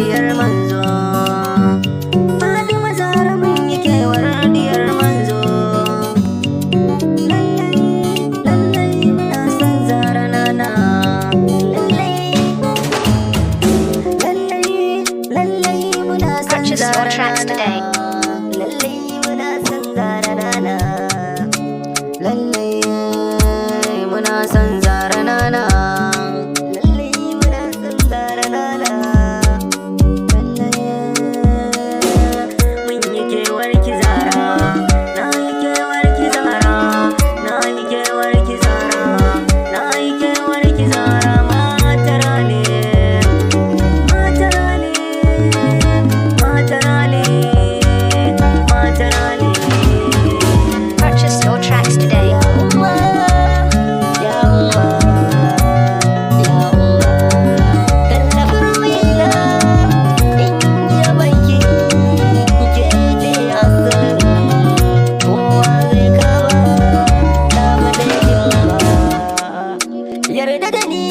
diyar manzo. Fatima Zahra mun yi kewar diyar manzo. Lallai muna son Zahra nana. Lallai muna son Zahra nana. Lallai muna son Zahra nana. Lallai muna son Zahra nana. Lallai muna son Zahra nana. Lallai mun yi kewar ki Zahra. Na yi kewar ki Zahra. Na yi kewar ki Zahra. Na yi kewar ki Zahra. Matar Ali. Matar Ali. Matar Ali. Matar Ali. Purchase your tracks today. Yarda da ni